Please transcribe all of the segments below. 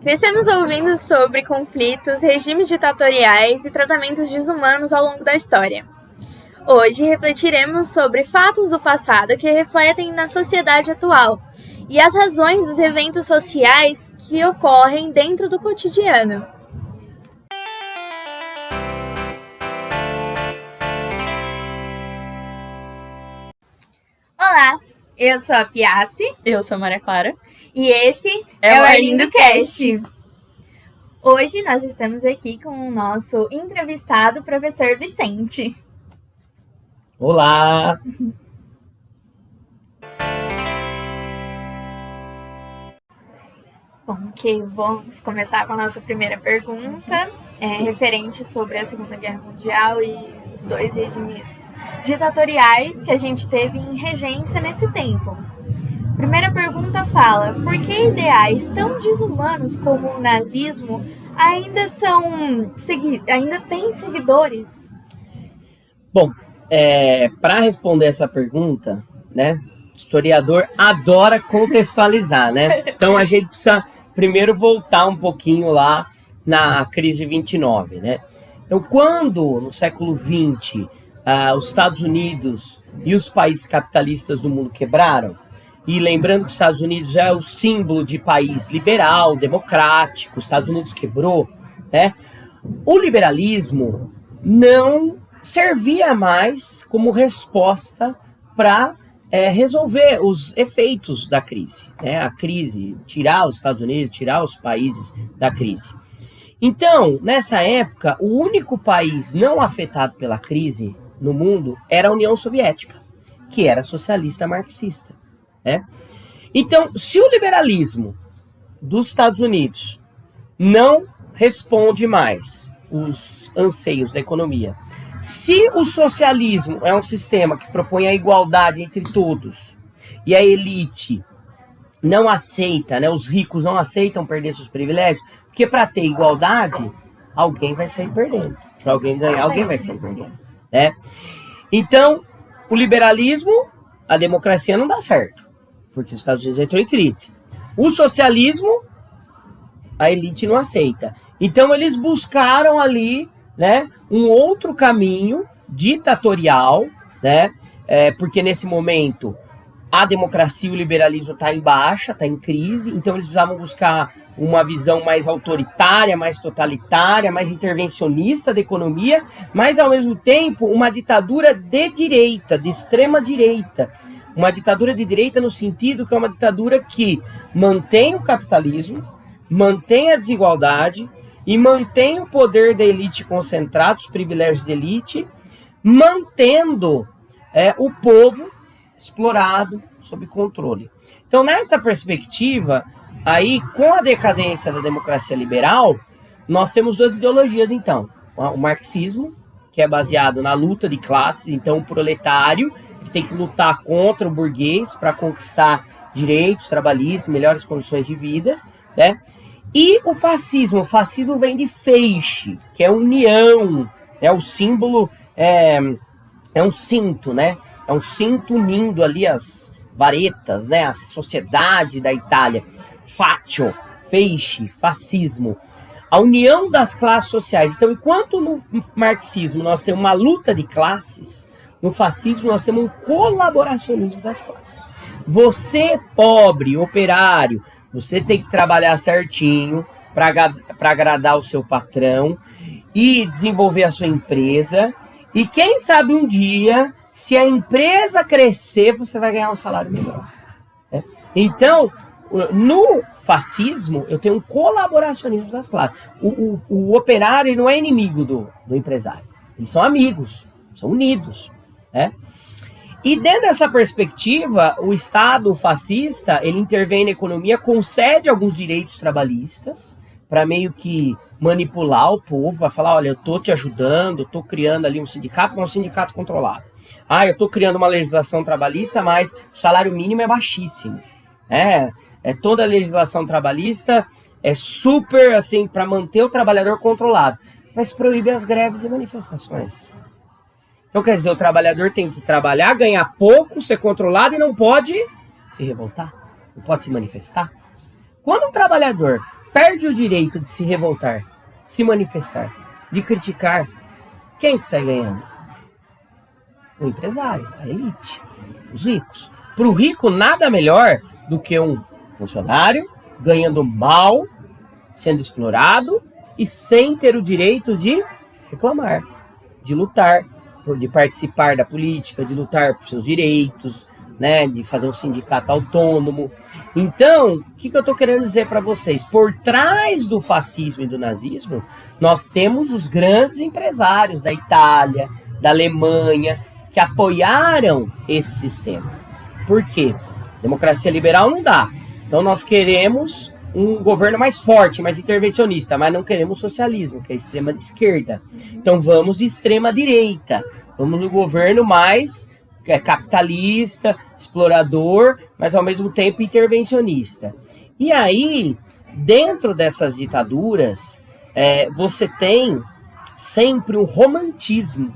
Crescemos ouvindo sobre conflitos, regimes ditatoriais e tratamentos desumanos ao longo da história. Hoje refletiremos sobre fatos do passado que refletem na sociedade atual e as razões dos eventos sociais que ocorrem dentro do cotidiano. Olá, eu sou a Piace. Eu sou a Maria Clara. E esse é o Arlindo Cast. Hoje nós estamos aqui com o nosso entrevistado, professor Vicente. Olá! Bom, vamos começar com a nossa primeira pergunta, referente sobre a Segunda Guerra Mundial e os dois regimes ditatoriais que a gente teve em regência nesse tempo. Primeira pergunta fala: por que ideais tão desumanos como o nazismo ainda têm seguidores? Bom, para responder essa pergunta, né, o historiador adora contextualizar, né? Então a gente precisa primeiro voltar um pouquinho lá na crise de 29, né? Então quando no século 20 os Estados Unidos e os países capitalistas do mundo quebraram, e lembrando que os Estados Unidos é o símbolo de país liberal, democrático, os Estados Unidos quebrou, né? O liberalismo não servia mais como resposta para resolver os efeitos da crise, né? A crise, tirar os Estados Unidos, tirar os países da crise. Então, nessa época, o único país não afetado pela crise no mundo era a União Soviética, que era socialista marxista. Então, se o liberalismo dos Estados Unidos não responde mais os anseios da economia, se o socialismo é um sistema que propõe a igualdade entre todos e a elite não aceita, né, os ricos não aceitam perder seus privilégios, porque para ter igualdade, alguém vai sair perdendo. Para alguém ganhar, alguém vai sair perdendo. Né? Então, o liberalismo, a democracia não dá certo, porque os Estados Unidos entrou em crise. O socialismo, a elite não aceita. Então eles buscaram ali, né, um outro caminho ditatorial, né, porque nesse momento a democracia e o liberalismo está em baixa, está em crise, então eles precisavam buscar uma visão mais autoritária, mais totalitária, mais intervencionista da economia, mas ao mesmo tempo uma ditadura de direita, de extrema direita. Uma ditadura de direita no sentido que é uma ditadura que mantém o capitalismo, mantém a desigualdade e mantém o poder da elite concentrado, os privilégios da elite, mantendo o povo explorado, sob controle. Então, nessa perspectiva, aí, com a decadência da democracia liberal, nós temos duas ideologias, então. O marxismo, que é baseado na luta de classes, então o proletário, que tem que lutar contra o burguês para conquistar direitos trabalhistas, melhores condições de vida, né? E o fascismo vem de feixe, que é união, o símbolo é um cinto, né? É um cinto unindo ali as varetas, né? A sociedade da Itália. Faccio, feixe, fascismo. A união das classes sociais. Então, enquanto no marxismo nós temos uma luta de classes, no fascismo nós temos um colaboracionismo das classes. Você, pobre, operário, você tem que trabalhar certinho para agradar o seu patrão e desenvolver a sua empresa. E quem sabe um dia, se a empresa crescer, você vai ganhar um salário melhor. Então, no fascismo, eu tenho um colaboracionismo das classes. O operário não é inimigo do empresário. Eles são amigos, são unidos. E dentro dessa perspectiva, o Estado fascista, ele intervém na economia, concede alguns direitos trabalhistas para meio que manipular o povo, para falar, olha, eu estou te ajudando, eu estou criando ali um sindicato, mas um sindicato controlado. Eu estou criando uma legislação trabalhista, mas o salário mínimo é baixíssimo. Toda a legislação trabalhista é super, assim, para manter o trabalhador controlado, mas proíbe as greves e manifestações. Então, quer dizer, o trabalhador tem que trabalhar, ganhar pouco, ser controlado e não pode se revoltar, não pode se manifestar. Quando um trabalhador perde o direito de se revoltar, de se manifestar, de criticar, quem que sai ganhando? O empresário, a elite, os ricos. Para o rico, nada melhor do que um funcionário ganhando mal, sendo explorado e sem ter o direito de reclamar, de lutar, de participar da política, de lutar por seus direitos, né, de fazer um sindicato autônomo. Então, o que eu estou querendo dizer para vocês? Por trás do fascismo e do nazismo, nós temos os grandes empresários da Itália, da Alemanha, que apoiaram esse sistema. Por quê? Democracia liberal não dá. Então nós queremos um governo mais forte, mais intervencionista, mas não queremos socialismo, que é extrema de esquerda. Então vamos de extrema direita. Vamos no governo mais capitalista, explorador, mas ao mesmo tempo intervencionista. E aí, dentro dessas ditaduras, você tem sempre um romantismo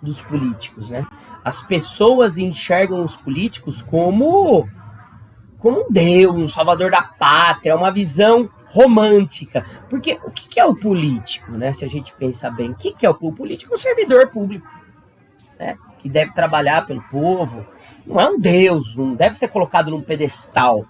dos políticos, né? As pessoas enxergam os políticos como um Deus, um salvador da pátria, uma visão romântica. Porque o que é o político, né? Se a gente pensar bem, o que é o político? É um servidor público, né? Que deve trabalhar pelo povo. Não é um Deus, não deve ser colocado num pedestal.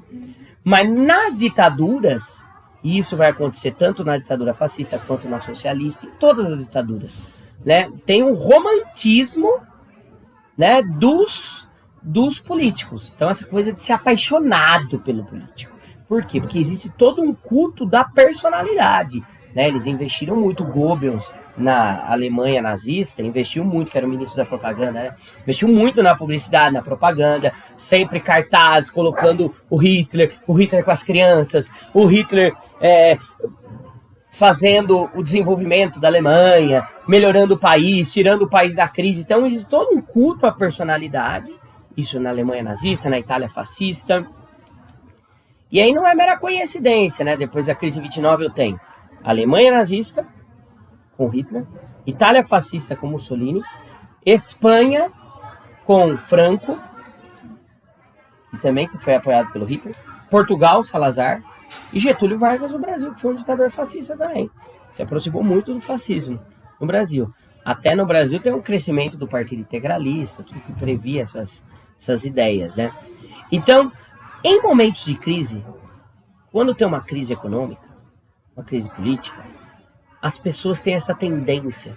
Mas nas ditaduras, e isso vai acontecer tanto na ditadura fascista quanto na socialista, em todas as ditaduras, né? Tem um romantismo, né, dos políticos. Então essa coisa de ser apaixonado pelo político. Por quê? Porque existe todo um culto da personalidade, né? Eles investiram muito, Goebbels na Alemanha nazista, investiu muito, que era o ministro da propaganda, né? Investiu muito na publicidade, na propaganda, sempre cartazes colocando o Hitler com as crianças, o Hitler fazendo o desenvolvimento da Alemanha, melhorando o país, tirando o país da crise. Então existe todo um culto à personalidade, isso na Alemanha nazista, na Itália fascista. E aí não é mera coincidência, né? Depois da crise de 29 eu tenho Alemanha nazista, com Hitler, Itália fascista com Mussolini, Espanha com Franco, que também foi apoiado pelo Hitler, Portugal, Salazar, e Getúlio Vargas no Brasil, que foi um ditador fascista também. Se aproximou muito do fascismo no Brasil. Até no Brasil tem um crescimento do Partido Integralista, tudo que previa essas ideias, né? Então, em momentos de crise, quando tem uma crise econômica, uma crise política, as pessoas têm essa tendência,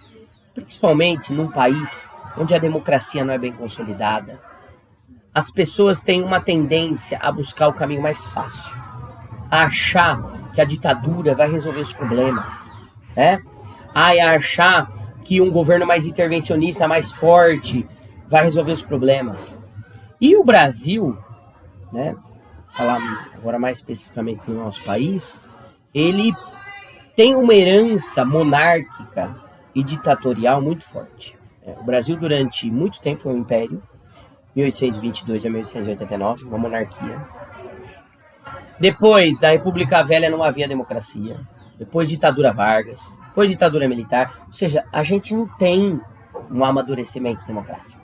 principalmente num país onde a democracia não é bem consolidada, as pessoas têm uma tendência a buscar o caminho mais fácil, a achar que a ditadura vai resolver os problemas, né? A achar que um governo mais intervencionista, mais forte, vai resolver os problemas. E o Brasil, né, falar agora mais especificamente no nosso país, ele tem uma herança monárquica e ditatorial muito forte. O Brasil durante muito tempo foi um império, 1822 a 1889, uma monarquia. Depois da República Velha não havia democracia. Depois ditadura Vargas, depois ditadura militar. Ou seja, a gente não tem um amadurecimento democrático.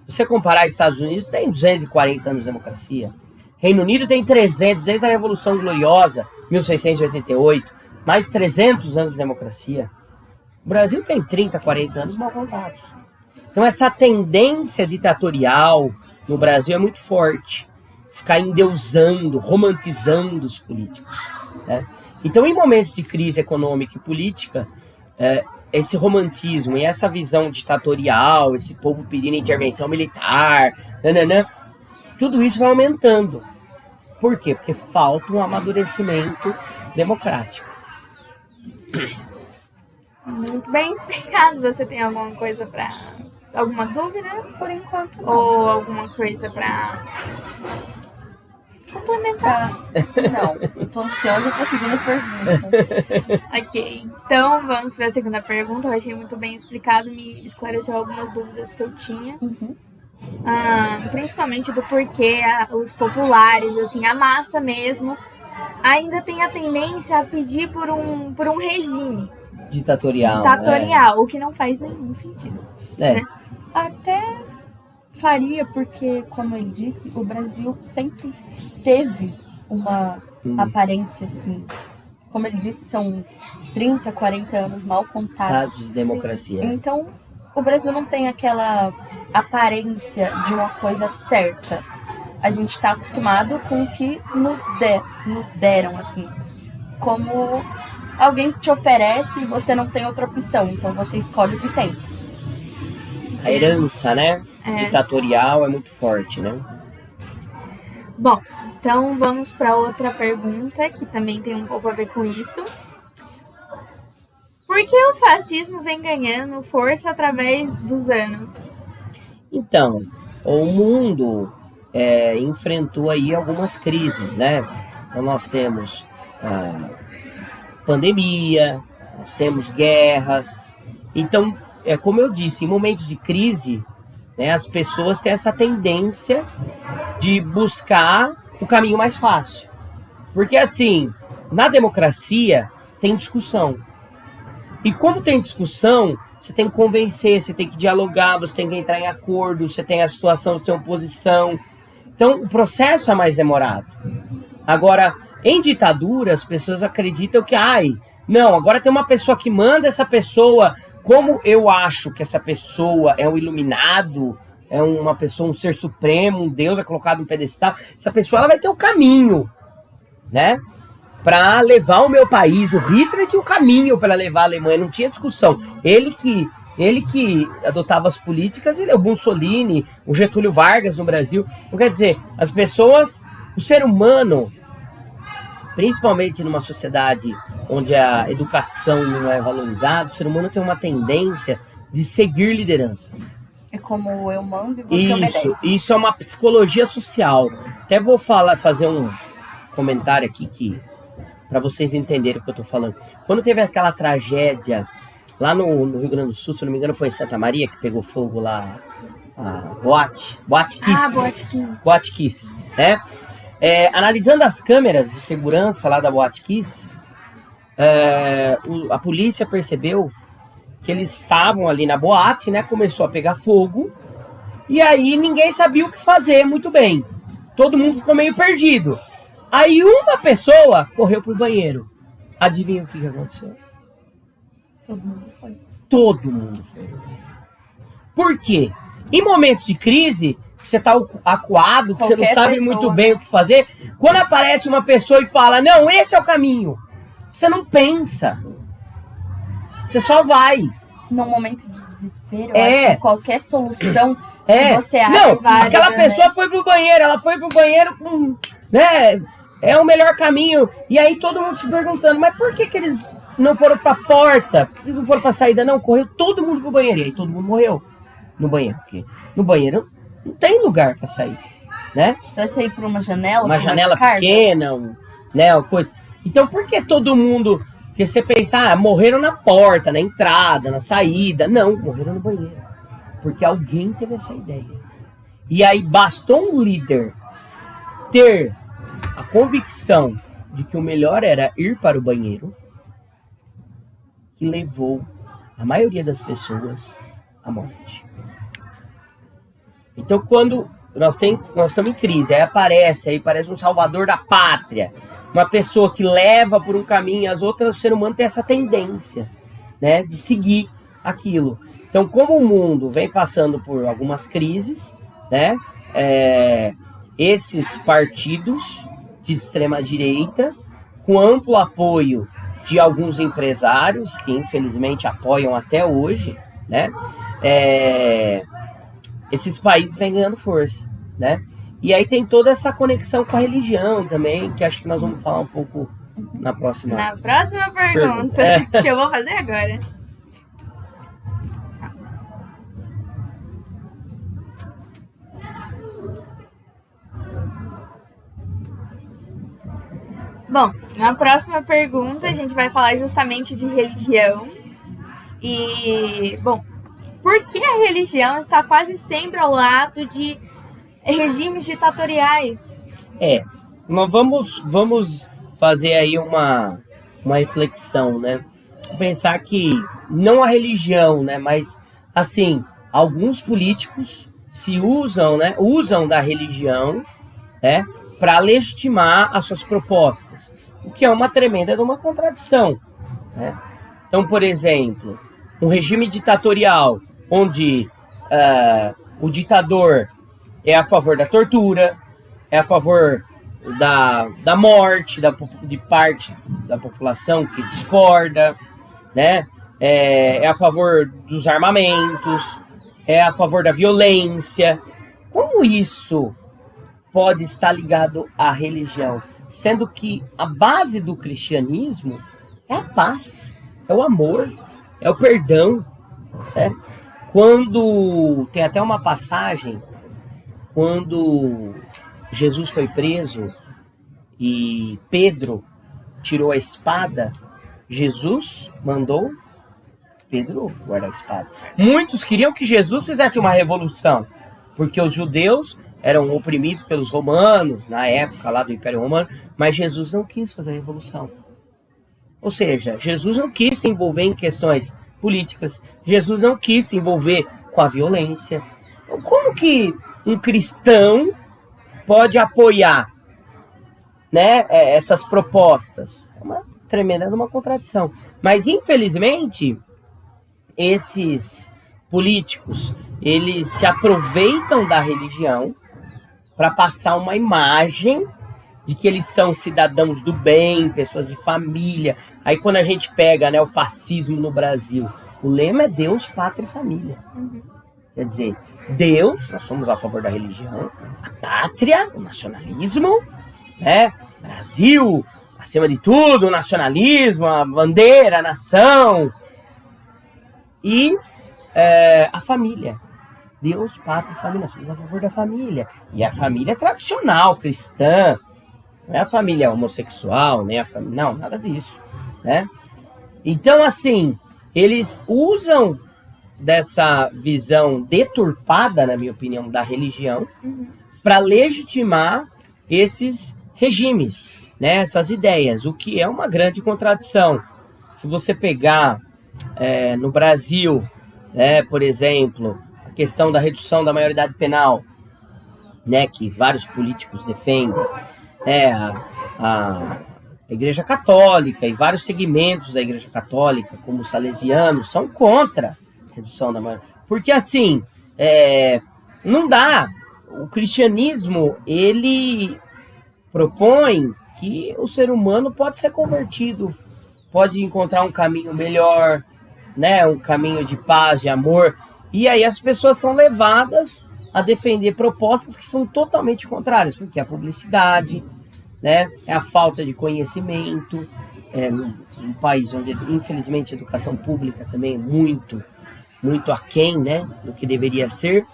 Se você comparar Estados Unidos, tem 240 anos de democracia. Reino Unido tem 300, desde a Revolução Gloriosa, 1688, mais 300 anos de democracia. O Brasil tem 30, 40 anos mal contados. Então essa tendência ditatorial no Brasil é muito forte. Ficar endeusando, romantizando os políticos, né? Então, em momentos de crise econômica e política, esse romantismo e essa visão ditatorial, esse povo pedindo intervenção militar, tudo isso vai aumentando. Por quê? Porque falta um amadurecimento democrático. Muito bem explicado. Você tem alguma coisa para... alguma dúvida? Por enquanto, não. Ou alguma coisa para complementar? Não, eu tô ansiosa pra segunda pergunta. Ok, então vamos para a segunda pergunta. Eu achei muito bem explicado, me esclareceu algumas dúvidas que eu tinha. Principalmente do porquê os populares, assim, a massa mesmo, ainda tem a tendência a pedir por um regime Ditatorial, o que não faz nenhum sentido. Né? Até faria, porque, como ele disse, o Brasil sempre teve uma aparência assim como ele disse, são 30, 40 anos mal contados. De democracia. Então, o Brasil não tem aquela aparência de uma coisa certa. A gente está acostumado com o que nos deram, assim. Como alguém te oferece e você não tem outra opção, então você escolhe o que tem. A herança, né? Ditatorial é muito forte, né? Bom, então vamos para outra pergunta que também tem um pouco a ver com isso. Por que o fascismo vem ganhando força através dos anos? Então, o mundo enfrentou aí algumas crises, né? Então nós temos a pandemia, nós temos guerras. Então, como eu disse, em momentos de crise, né, as pessoas têm essa tendência de buscar o caminho mais fácil. Porque assim, na democracia tem discussão. E como tem discussão, você tem que convencer, você tem que dialogar, você tem que entrar em acordo, você tem a situação, você tem a oposição. Então, o processo é mais demorado. Agora, em ditadura, as pessoas acreditam que, não, agora tem uma pessoa que manda, essa pessoa, como eu acho que essa pessoa é um iluminado, é uma pessoa, um ser supremo, um Deus é colocado no pedestal, essa pessoa ela vai ter o caminho, né? Para levar o meu país. O Hitler tinha o caminho para levar a Alemanha, não tinha discussão. Ele que adotava as políticas, o Mussolini, o Getúlio Vargas no Brasil. Então, quer dizer, as pessoas, o ser humano, principalmente numa sociedade onde a educação não é valorizada, o ser humano tem uma tendência de seguir lideranças. É como eu mando e você obedece. Isso é uma psicologia social. Até vou fazer um comentário aqui para vocês entenderem o que eu estou falando. Quando teve aquela tragédia lá no Rio Grande do Sul, se não me engano foi em Santa Maria, que pegou fogo lá, a Boate Kiss. Boate Kiss, né? Analisando as câmeras de segurança lá da Boate Kiss, a polícia percebeu que eles estavam ali na boate, né? Começou a pegar fogo, e aí ninguém sabia o que fazer muito bem. Todo mundo ficou meio perdido. Aí uma pessoa correu pro banheiro. Adivinha o que aconteceu? Todo mundo foi. Por quê? Em momentos de crise, que você tá acuado, que você não sabe muito bem o que fazer, quando aparece uma pessoa e fala, não, esse é o caminho, você não pensa. Você só vai. Num momento de desespero, eu acho que qualquer solução que você acha não, válida, aquela pessoa foi pro banheiro, ela foi pro banheiro com, né, é o melhor caminho. E aí todo mundo se perguntando, mas por que eles não foram pra porta? Por que eles não foram pra saída? Não, correu todo mundo pro banheiro. E aí todo mundo morreu no banheiro. Porque no banheiro não tem lugar pra sair, né? Você vai sair por uma janela? Uma janela pequena, né? Uma coisa. Então por que todo mundo... Porque você pensa, morreram na porta, na entrada, na saída. Não, morreram no banheiro. Porque alguém teve essa ideia. E aí bastou um líder ter a convicção de que o melhor era ir para o banheiro, que levou a maioria das pessoas à morte. Então, quando nós estamos em crise, aí parece um salvador da pátria, uma pessoa que leva por um caminho, as outras, o ser humano tem essa tendência, né, de seguir aquilo. Então, como o mundo vem passando por algumas crises, né, esses partidos de extrema-direita, com amplo apoio de alguns empresários, que infelizmente apoiam até hoje, né, esses países vêm ganhando força, né? E aí tem toda essa conexão com a religião também, que acho que nós vamos falar um pouco na próxima pergunta. Que eu vou fazer agora. Bom, na próxima pergunta a gente vai falar justamente de religião. E, bom, por que a religião está quase sempre ao lado de regimes ditatoriais? Nós vamos fazer aí uma reflexão, né? Pensar que não a religião, né? Mas, assim, alguns políticos usam da religião, né? Para legitimar as suas propostas. o que é uma tremenda de uma contradição, né? Então, por exemplo, um regime ditatorial onde o ditador é a favor da tortura, é a favor da morte de parte da população que discorda, né? É a favor dos armamentos, é a favor da violência. Como isso pode estar ligado à religião? Sendo que a base do cristianismo é a paz, é o amor, é o perdão, né? Quando tem até uma passagem, quando Jesus foi preso e Pedro tirou a espada, Jesus mandou Pedro guardar a espada. Muitos queriam que Jesus fizesse uma revolução, porque os judeus eram oprimidos pelos romanos, na época lá do Império Romano, mas Jesus não quis fazer a revolução. Ou seja, Jesus não quis se envolver em questões políticas, Jesus não quis se envolver com a violência. Então, como que um cristão pode apoiar, né, essas propostas? É uma tremenda uma contradição. Mas, infelizmente, esses políticos, eles se aproveitam da religião para passar uma imagem de que eles são cidadãos do bem, pessoas de família. Aí quando a gente pega, né, o fascismo no Brasil, o lema é Deus, pátria e família. Quer dizer, Deus, nós somos a favor da religião, a pátria, o nacionalismo, né? Brasil, acima de tudo, o nacionalismo, a bandeira, a nação. E a família. Deus, pátria e família. Nós somos a favor da família. E a família tradicional, cristã. Não é a família homossexual, nem a família... Não, nada disso, né? Então, assim, eles usam dessa visão deturpada, na minha opinião, da religião, para legitimar esses regimes, né? Essas ideias, o que é uma grande contradição. Se você pegar no Brasil, por exemplo, a questão da redução da maioridade penal, né, que vários políticos defendem, a Igreja Católica e vários segmentos da Igreja Católica, como os salesianos, são contra a redução da maioridade. Porque, assim, não dá. O cristianismo, ele propõe que o ser humano pode ser convertido, pode encontrar um caminho melhor, né, um caminho de paz, de amor. E aí as pessoas são levadas a defender propostas que são totalmente contrárias, porque é a publicidade, né, é a falta de conhecimento, num país onde, infelizmente, a educação pública também é muito aquém, né, do que deveria ser.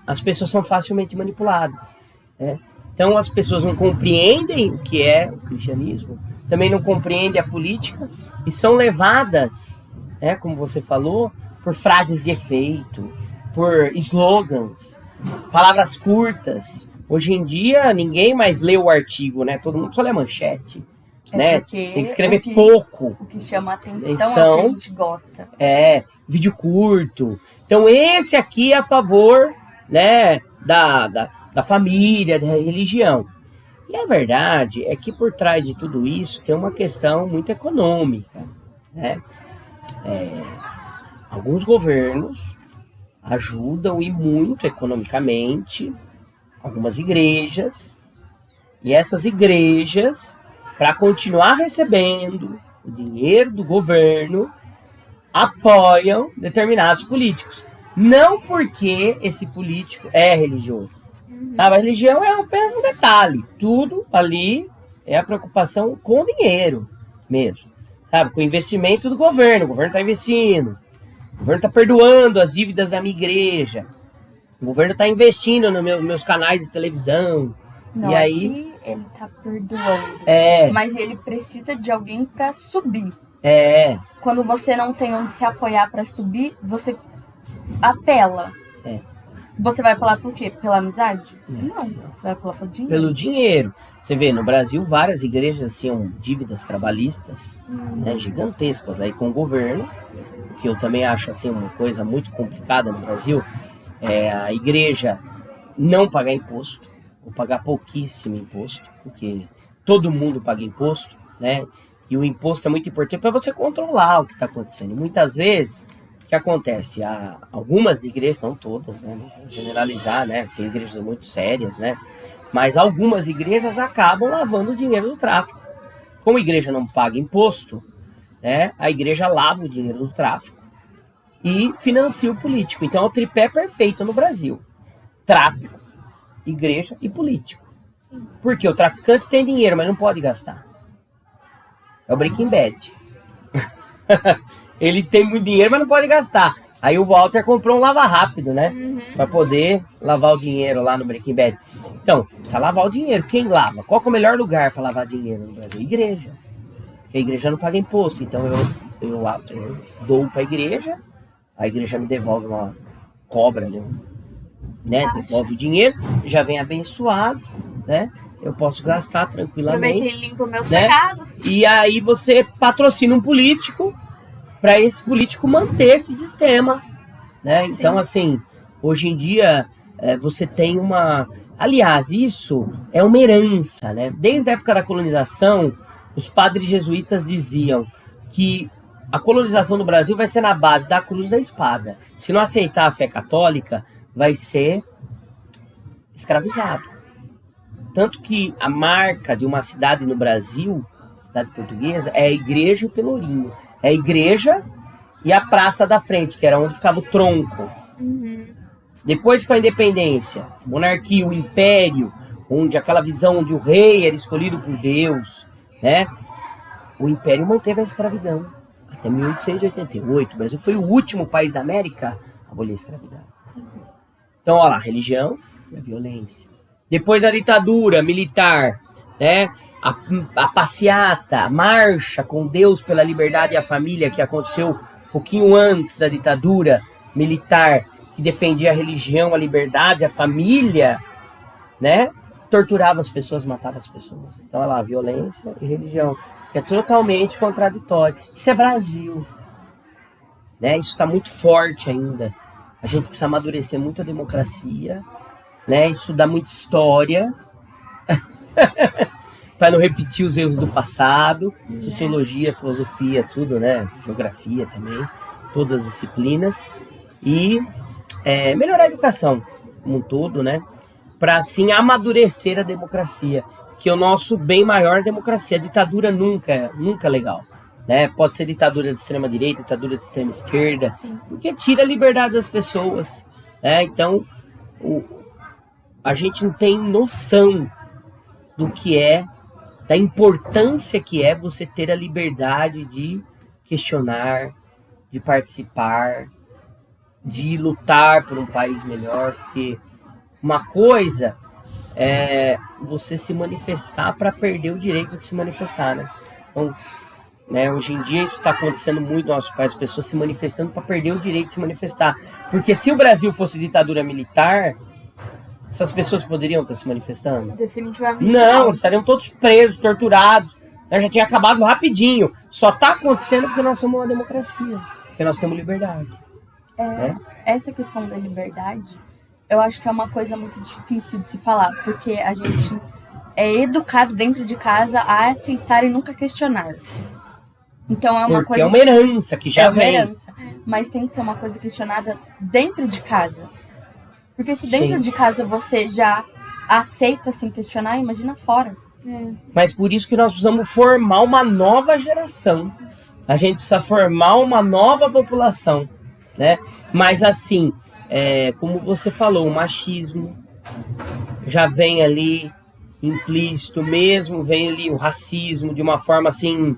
As pessoas são facilmente manipuladas, né? Então as pessoas não compreendem o que é o cristianismo, também não compreendem a política e são levadas, como você falou, por frases de efeito, por slogans, palavras curtas. Hoje em dia ninguém mais lê o artigo, né? Todo mundo só lê a manchete, né? Tem que escrever pouco. O que chama a atenção é o que a gente gosta. Vídeo curto. Então esse aqui é a favor, né, da família, da religião. E a verdade é que por trás de tudo isso tem uma questão muito econômica, né? Alguns governos ajudam e muito economicamente algumas igrejas, e essas igrejas, para continuar recebendo o dinheiro do governo, apoiam determinados políticos. Não porque esse político é religioso. Sabe, a religião é apenas um detalhe. Tudo ali é a preocupação com o dinheiro mesmo. Sabe, com o investimento do governo. O governo está investindo. O governo está perdoando as dívidas da minha igreja. O governo está investindo nos meus canais de televisão. Não, e aí aqui ele está perdoando. Mas ele precisa de alguém para subir. Quando você não tem onde se apoiar para subir, você apela. Você vai apelar por quê? Pela amizade? Não, você vai apelar pelo dinheiro. Pelo dinheiro. Você vê, no Brasil, várias igrejas tinham dívidas trabalhistas, né, gigantescas aí com o governo, que eu também acho assim, uma coisa muito complicada no Brasil, a igreja não pagar imposto, ou pagar pouquíssimo imposto, porque todo mundo paga imposto, né? E o imposto é muito importante para você controlar o que está acontecendo. E muitas vezes, o que acontece? Algumas igrejas, não todas, né? Não vou generalizar, né? Tem igrejas muito sérias, né? Mas algumas igrejas acabam lavando o dinheiro do tráfico. Como a igreja não paga imposto, né? A igreja lava o dinheiro do tráfico e financia o político. Então é o tripé perfeito no Brasil. Tráfico, igreja e político. Porque o traficante tem dinheiro, mas não pode gastar. É o Breaking Bad. Ele tem muito dinheiro, mas não pode gastar. Aí o Walter comprou um lava-rápido, né? Pra poder lavar o dinheiro lá no Breaking Bad. Então, precisa lavar o dinheiro. Quem lava? Qual que é o melhor lugar pra lavar dinheiro no Brasil? Igreja. Porque a igreja não paga imposto. Então eu dou pra igreja, a igreja me devolve uma cobra, né? Devolve o dinheiro, já vem abençoado, né? Eu posso gastar tranquilamente. Aproveita e limpa meus pecados. E aí você patrocina um político para esse político manter esse sistema, né? Então, Sim. assim, hoje em dia você tem uma... Aliás, isso é uma herança, né? Desde a época da colonização, os padres jesuítas diziam que a colonização do Brasil vai ser na base da cruz e da espada. Se não aceitar a fé católica, vai ser escravizado. Tanto que a marca de uma cidade no Brasil, cidade portuguesa, é a igreja e o pelourinho. É a igreja e a praça da frente, que era onde ficava o tronco. Depois, com a independência, a monarquia, o império, onde aquela visão onde o rei era escolhido por Deus, né? O império manteve a escravidão. Até 1888. O Brasil foi o último país da América a abolir a escravidão. Então, olha lá, a religião e a violência. Depois da ditadura militar, né? A passeata, a marcha com Deus pela liberdade e a família, que aconteceu um pouquinho antes da ditadura militar, que defendia a religião, a liberdade, a família, né? Torturava as pessoas, matava as pessoas. Então, olha lá, violência e religião, que é totalmente contraditório. Isso é Brasil, né? Isso está muito forte ainda. A gente precisa amadurecer muito a democracia, né? Estudar muita história para não repetir os erros do passado, sociologia, filosofia, tudo, né? Geografia também, todas as disciplinas, e melhorar a educação como um todo, né? Para assim amadurecer a democracia, que o nosso bem maior é a democracia. A ditadura nunca é legal, né? Pode ser ditadura de extrema direita, ditadura de extrema esquerda, porque tira a liberdade das pessoas, né? Então a gente não tem noção do que da importância que é você ter a liberdade de questionar, de participar, de lutar por um país melhor, porque uma coisa é você se manifestar para perder o direito de se manifestar, né? Então, né, hoje em dia isso está acontecendo muito no nosso país, as pessoas se manifestando para perder o direito de se manifestar. Porque se o Brasil fosse ditadura militar, essas pessoas poderiam estar se manifestando? Definitivamente não. Estariam todos presos, torturados, né? Já tinha acabado rapidinho. Só está acontecendo porque nós somos uma democracia, porque nós temos liberdade. Essa questão da liberdade, eu acho que é uma coisa muito difícil de se falar, porque a gente é educado dentro de casa a aceitar e nunca questionar. Então é uma coisa... é uma herança que já vem. É uma herança, mas tem que ser uma coisa questionada dentro de casa. Porque se dentro de casa você já aceita sem questionar, imagina fora. Mas por isso que nós precisamos formar uma nova geração. A gente precisa formar uma nova população, né? Mas assim, como você falou, o machismo já vem ali implícito mesmo, vem ali o racismo de uma forma assim...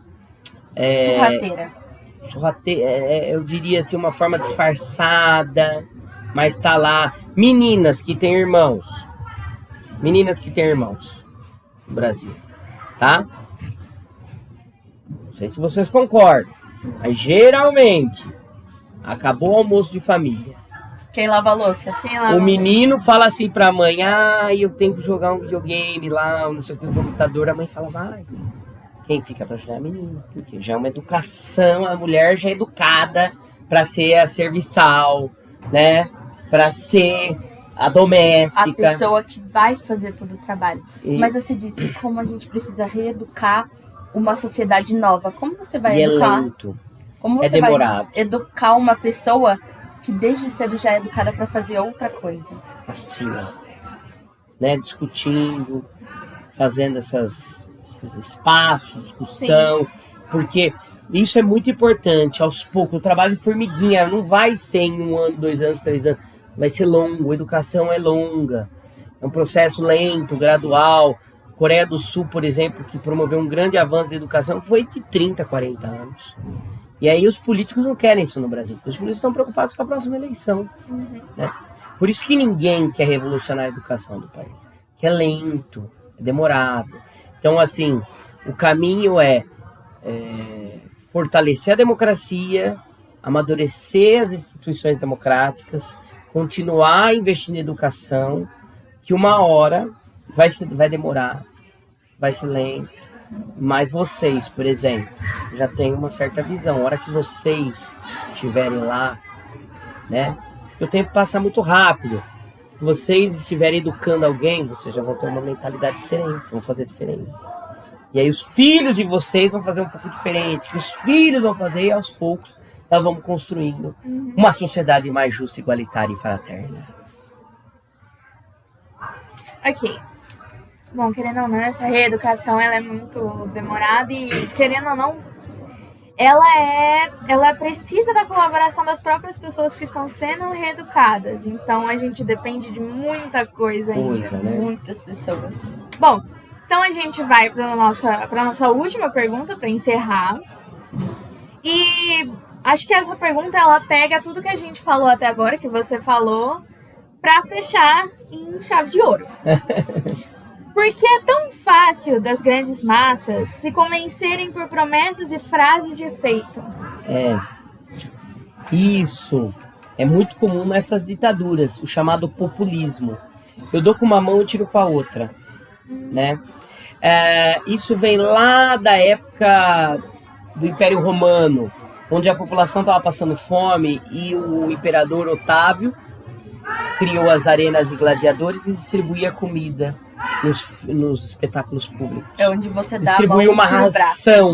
sorrateira, eu diria assim, uma forma disfarçada, mas tá lá. Meninas que têm irmãos no Brasil, tá? Não sei se vocês concordam, mas geralmente acabou o almoço de família, quem lava a louça? O menino fala assim pra mãe: eu tenho que jogar um videogame lá, não sei o que, no computador. A mãe fala: vai. Quem fica pra ajudar é a menina, porque já é uma educação, a mulher já é educada pra ser a serviçal, né? Pra ser a doméstica. A pessoa que vai fazer todo o trabalho. E- Mas você disse como a gente precisa reeducar uma sociedade nova. Como você vai E educar? é lento, Como é você vai demorado. educar uma pessoa que desde cedo já é educada para fazer outra coisa? Assim, ó, né, discutindo, fazendo esses espaços, discussão, porque isso é muito importante, aos poucos, o trabalho de formiguinha não vai ser em 1 ano, 2 anos, 3 anos, vai ser longo, a educação é longa, é um processo lento, gradual. Coreia do Sul, por exemplo, que promoveu um grande avanço de educação, foi de 30, 40 anos. E aí os políticos não querem isso no Brasil, porque os políticos estão preocupados com a próxima eleição. Né? Por isso que ninguém quer revolucionar a educação do país, que é lento, é demorado. Então, assim, o caminho é fortalecer a democracia, amadurecer as instituições democráticas, continuar investindo em educação, que uma hora vai demorar, vai ser lento, mas vocês, por exemplo, já têm uma certa visão. A hora que vocês estiverem lá, né, o tempo passa muito rápido. Se vocês estiverem educando alguém, vocês já vão ter uma mentalidade diferente, vão fazer diferente. E aí os filhos de vocês vão fazer um pouco diferente, que os filhos vão fazer, e aos poucos nós vamos construindo uma sociedade mais justa, igualitária e fraterna. Ok. Bom, querendo ou não, essa reeducação ela é muito demorada e, querendo ou não, ela precisa da colaboração das próprias pessoas que estão sendo reeducadas. Então, a gente depende de muita coisa ainda. Né? Muitas pessoas. Bom, então a gente vai para nossa última pergunta, para encerrar. E acho que essa pergunta, ela pega tudo que a gente falou até agora, que você falou, para fechar em chave de ouro. Por que é tão fácil das grandes massas se convencerem por promessas e frases de efeito? Isso é muito comum nessas ditaduras, o chamado populismo. Eu dou com uma mão e tiro com a outra, né? Isso vem lá da época do Império Romano, onde a população estava passando fome e o imperador Otávio criou as arenas de gladiadores e distribuía comida nos espetáculos públicos. É onde você dá distribuiu a mão uma e tira o braço. ração.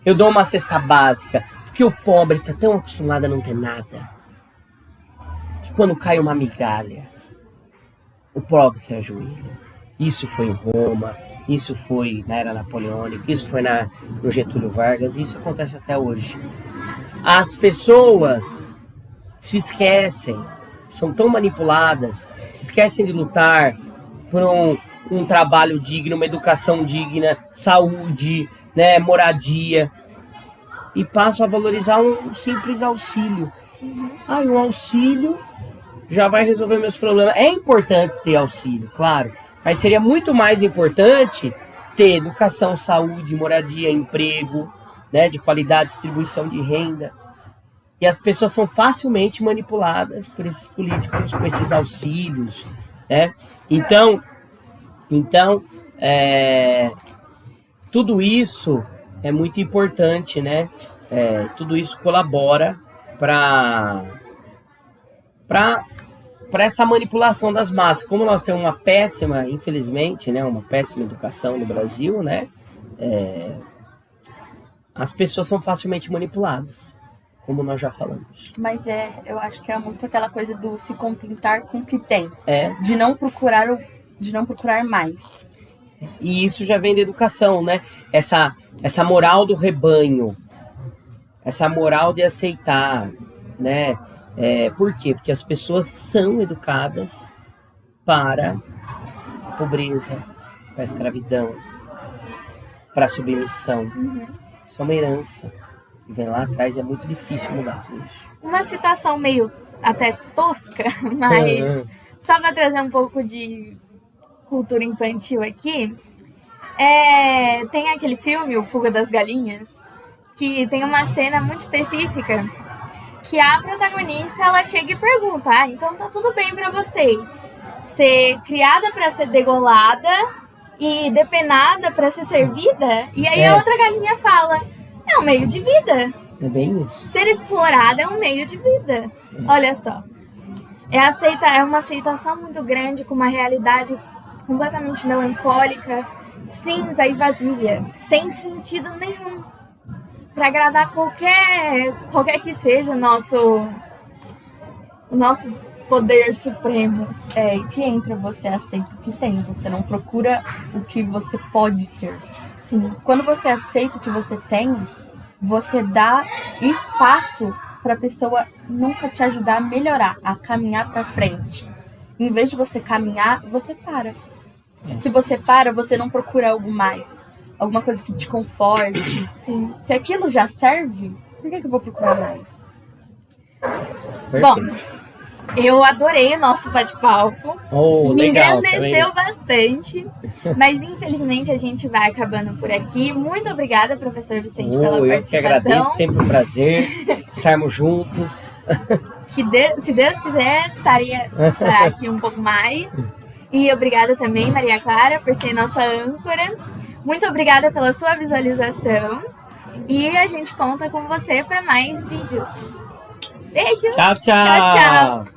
Eu dou uma cesta básica, porque o pobre está tão acostumado a não ter nada, que quando cai uma migalha, o pobre se ajoelha. Isso foi em Roma, isso foi na era napoleônica, isso foi no Getúlio Vargas, e isso acontece até hoje. As pessoas se esquecem, são tão manipuladas, se esquecem de lutar por um trabalho digno, uma educação digna, saúde, né, moradia, e passam a valorizar um simples auxílio. Um auxílio já vai resolver meus problemas. É importante ter auxílio, claro, mas seria muito mais importante ter educação, saúde, moradia, emprego, né, de qualidade, distribuição de renda. E as pessoas são facilmente manipuladas por esses políticos, por esses auxílios, né? Então, tudo isso é muito importante, né? Tudo isso colabora para essa manipulação das massas. Como nós temos uma péssima, infelizmente, né, uma péssima educação no Brasil, né? As pessoas são facilmente manipuladas, como nós já falamos. Mas eu acho que é muito aquela coisa do se contentar com o que tem. É. De não procurar mais. E isso já vem da educação, né? Essa moral do rebanho, essa moral de aceitar, né? Por quê? Porque as pessoas são educadas para a pobreza, para a escravidão, para a submissão. Isso é uma herança que vem lá atrás, é muito difícil mudar tudo isso. Uma situação meio até tosca, mas só para trazer um pouco de cultura infantil aqui, tem aquele filme, O Fuga das Galinhas, que tem uma cena muito específica que a protagonista, ela chega e pergunta: então tá tudo bem pra vocês ser criada pra ser degolada e depenada pra ser servida? E aí a outra galinha fala: é um meio de vida. É bem isso. Ser explorada é um meio de vida. Olha só. É uma aceitação muito grande com uma realidade completamente melancólica, cinza e vazia, sem sentido nenhum, para agradar qualquer que seja o nosso poder supremo. E que entra, você aceita o que tem, você não procura o que você pode ter. Sim. Quando você aceita o que você tem, você dá espaço para a pessoa nunca te ajudar a melhorar, a caminhar para frente. Em vez de você caminhar, você para. Se você para, você não procura algo mais, alguma coisa que te conforte. Sim. Se aquilo já serve, por que eu vou procurar mais? Perfeito. Bom, eu adorei o nosso bate-papo. Me Legal, engrandeceu bastante. Mas infelizmente a gente vai acabando por aqui. Muito obrigada, professor Vicente, pela participação. Eu que agradeço, sempre um prazer estarmos juntos. Se Deus quiser, estará aqui um pouco mais. E obrigada também, Maria Clara, por ser nossa âncora. Muito obrigada pela sua visualização. E a gente conta com você para mais vídeos. Beijo! Tchau, tchau! Tchau, tchau!